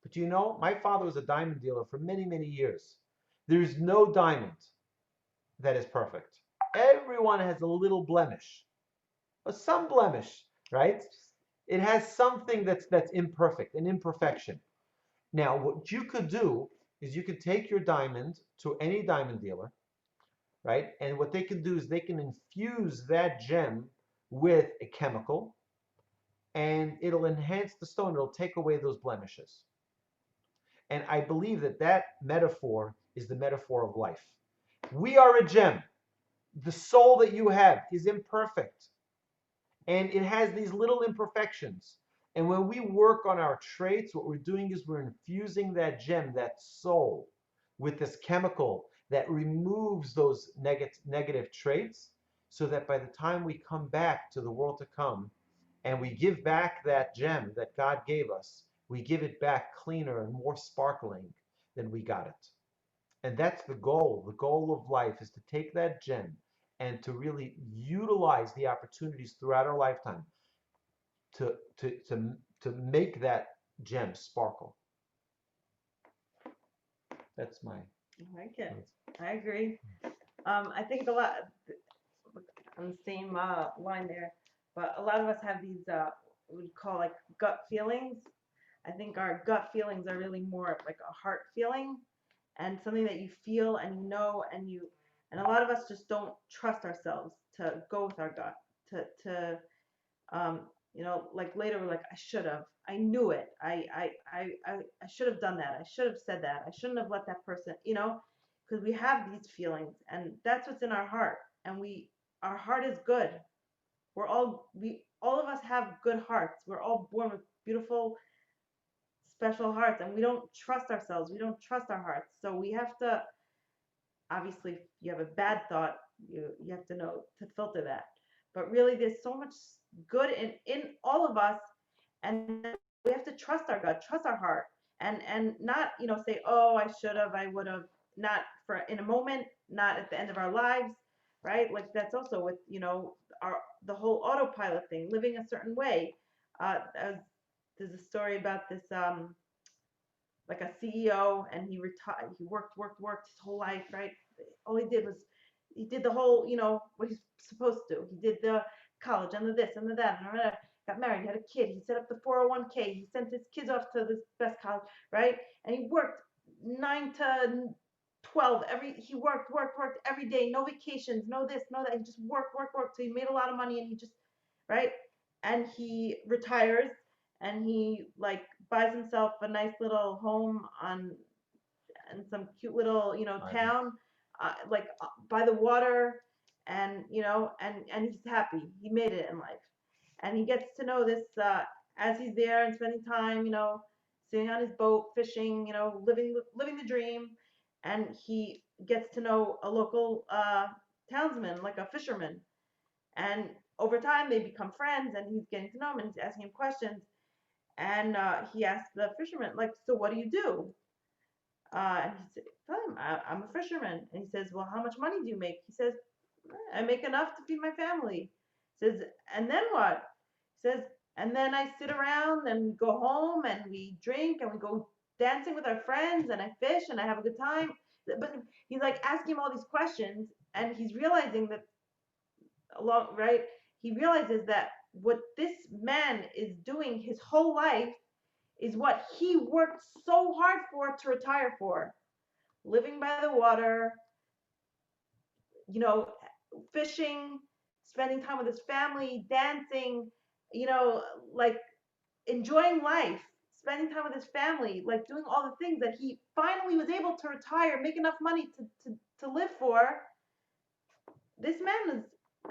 But you know, my father was a diamond dealer for many, many years. There's no diamond that is perfect. Everyone has a little blemish, or some blemish, right? It has something that's imperfect, an imperfection. Now, what you could do is you could take your diamond to any diamond dealer, right? And what they can do is they can infuse that gem with a chemical, and it'll enhance the stone. It'll take away those blemishes. And I believe that that metaphor is the metaphor of life. We are a gem. The soul that you have is imperfect, and it has these little imperfections. And when we work on our traits, what we're doing is we're infusing that gem, that soul, with this chemical that removes those negative traits, so that by the time we come back to the world to come and we give back that gem that God gave us, we give it back cleaner and more sparkling than we got it. And that's the goal. The goal of life is to take that gem and to really utilize the opportunities throughout our lifetime to to to to make that gem sparkle. That's my. I like it. I agree. I think a lot on the same line there, but a lot of us have these we call like gut feelings. I think our gut feelings are really more like a heart feeling and something that you feel and you know and a lot of us just don't trust ourselves to go with our gut to um, like later we're like, I should have, I knew it, I should have done that, I should have said that, I shouldn't have let that person, because we have these feelings, and that's what's in our heart, and our heart is good. We all of us have good hearts. We're all born with beautiful, special hearts, and we don't trust ourselves. We don't trust our hearts. So we have to, obviously, if you have a bad thought, you have to know to filter that. But really, there's so much good in all of us, and we have to trust our gut, trust our heart, and not say, oh, I should have, I would have, not for in a moment, not at the end of our lives, right? Like that's also with our the whole autopilot thing, living a certain way. There's a story about this like a CEO, and he retired. He worked his whole life, right? All he did was he did the whole, what he's supposed to do. He did the college and the this and the that, and got married, he had a kid, he set up the 401k, he sent his kids off to this best college, right? And he worked 9 to 12 he worked every day, no vacations, no this, no that. He just worked. So he made a lot of money, and he just, right? And he retires, and he like buys himself a nice little home on in some cute little town, like by the water, and and he's happy. He made it in life, and he gets to know this as he's there and spending time, sitting on his boat, fishing, living the dream, and he gets to know a local townsman, like a fisherman, and over time they become friends, and he's getting to know him, and he's asking him questions, and he asked the fisherman, like, so what do you do? And he said, tell him, I'm a fisherman. And he says, well, how much money do you make? He says, I make enough to feed my family. He says, and then what? He says, and then I sit around and go home and we drink and we go dancing with our friends and I fish and I have a good time. But he's like asking him all these questions, and he's realizing that right? He realizes that what this man is doing his whole life is what he worked so hard for to retire for. Living by the water, you know, fishing, spending time with his family, dancing, you know, like enjoying life, spending time with his family, like doing all the things that he finally was able to retire, make enough money to live for. This man is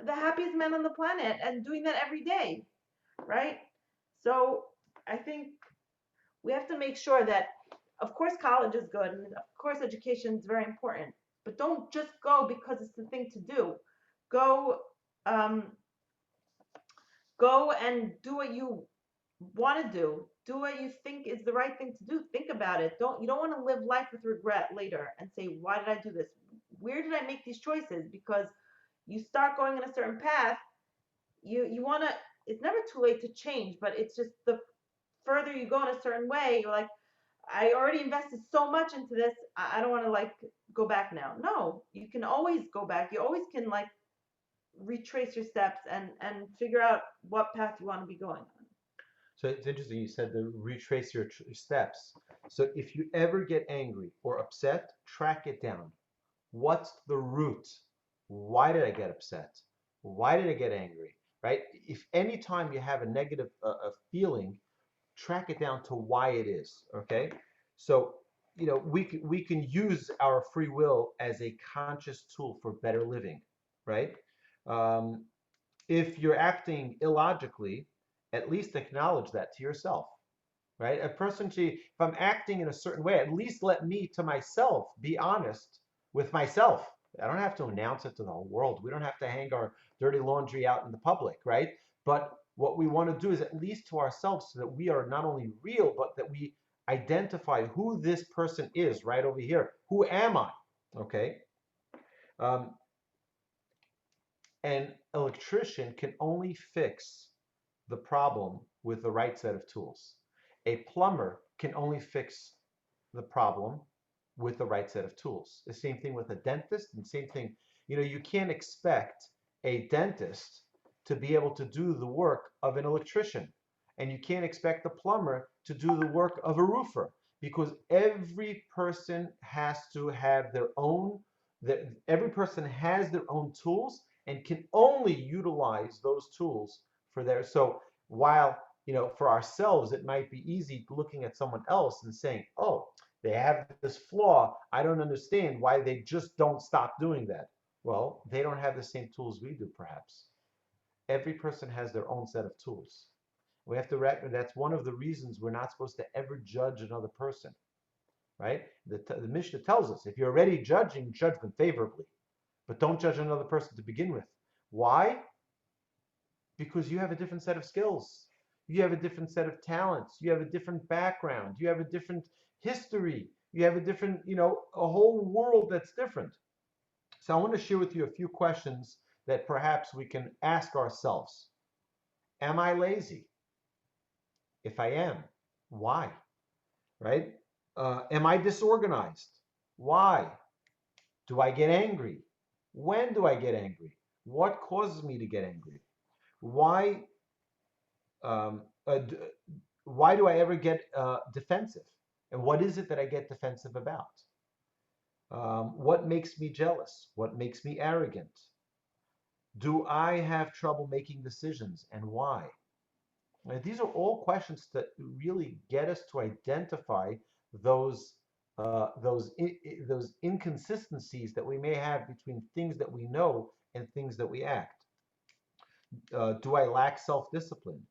the happiest man on the planet and doing that every day, right? So I think we have to make sure that Of course, college is good, and of course, education is very important. But don't just go because it's the thing to do. Go, um, go and do what you want to do. Do what you think is the right thing to do. Think about it. You don't want to live life with regret later and say, why did I do this? Where did I make these choices? Because you start going in a certain path, you want to, it's never too late to change, but it's just the further you go in a certain way, you're like, I already invested so much into this. I don't want to like go back now. No, you can always go back. You always can like retrace your steps and figure out what path you want to be going on. So it's interesting you said to retrace your steps. So if you ever get angry or upset, track it down. What's the root? Why did I get upset? Why did I get angry? Right? If any time you have a negative feeling, track it down to why it is. Okay? So we can use our free will as a conscious tool for better living, right? Um, if you're acting illogically, at least acknowledge that to yourself, right? If I'm acting in a certain way, at least let me to myself be honest with myself. I don't have to announce it to the whole world. We don't have to hang our dirty laundry out in the public, right? But what we want to do is at least to ourselves so that we are not only real, but that we identify who this person is right over here. Who am I? Okay. Um, An electrician can only fix the problem with the right set of tools. A plumber can only fix the problem with the right set of tools. The same thing with a dentist, and same thing, you can't expect a dentist to be able to do the work of an electrician. And you can't expect a plumber to do the work of a roofer because every person has to have every person has their own tools and can only utilize those tools so while for ourselves it might be easy looking at someone else and saying, oh, they have this flaw, I don't understand why they just don't stop doing that. Well, they don't have the same tools we do, perhaps. Every person has their own set of tools. We have to recognize that's one of the reasons we're not supposed to ever judge another person, right? The Mishnah tells us if you're already judging, judge them favorably, but don't judge another person to begin with. Why? Because you have a different set of skills. You have a different set of talents. You have a different background. You have a different history. You have a different, a whole world that's different. So I want to share with you a few questions that perhaps we can ask ourselves. Am I lazy? If I am, why? Right? Am I disorganized? Why? Do I get angry? When do I get angry? What causes me to get angry? Why um, uh, why do I ever get defensive? And what is it that I get defensive about? What makes me jealous? What makes me arrogant? Do I have trouble making decisions and why? Now, these are all questions that really get us to identify those those inconsistencies that we may have between things that we know and things that we act. Do I lack self-discipline?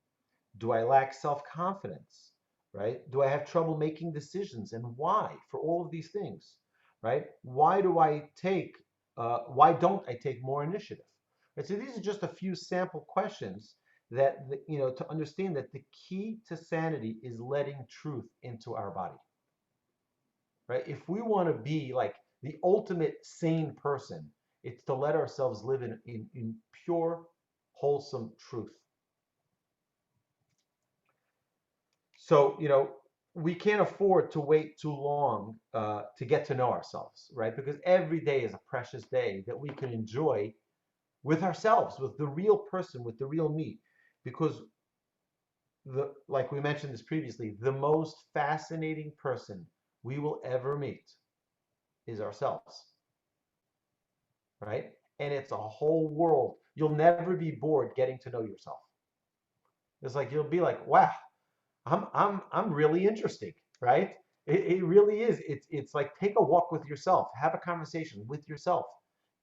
Do I lack self-confidence? Right? Do I have trouble making decisions and why for all of these things? Right? Why don't I take more initiative? Right? So these are just a few sample questions that, to understand that the key to sanity is letting truth into our body. Right? If we want to be like the ultimate sane person, it's to let ourselves live in pure, wholesome truth. So, we can't afford to wait too long to get to know ourselves, right? Because every day is a precious day that we can enjoy with ourselves, with the real person, with the real me. Because like we mentioned this previously, the most fascinating person we will ever meet is ourselves, right? And it's a whole world. You'll never be bored getting to know yourself. It's like you'll be like, wow, I'm really interesting, right? It really is. It's like take a walk with yourself, have a conversation with yourself,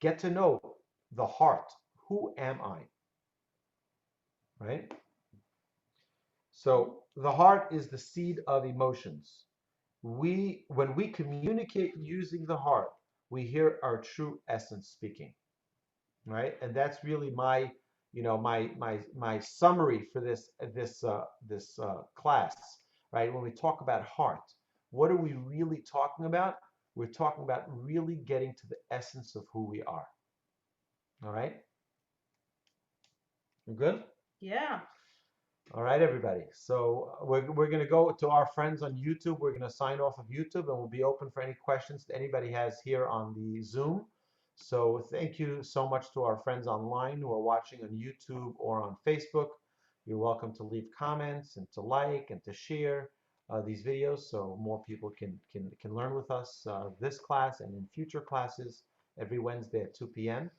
get to know the heart. Who am I? Right? So the heart is the seed of emotions. when we communicate using the heart, we hear our true essence speaking, right? And that's really my, my summary for this class, right? When we talk about heart, what are we really talking about? We're talking about really getting to the essence of who we are. All right, you good? Yeah. All right, everybody. So we're going to go to our friends on YouTube. We're going to sign off of YouTube, and we'll be open for any questions that anybody has here on the Zoom. So thank you so much to our friends online who are watching on YouTube or on Facebook. You're welcome to leave comments and to like and to share these videos so more people can learn with us this class and in future classes every Wednesday at 2 p.m.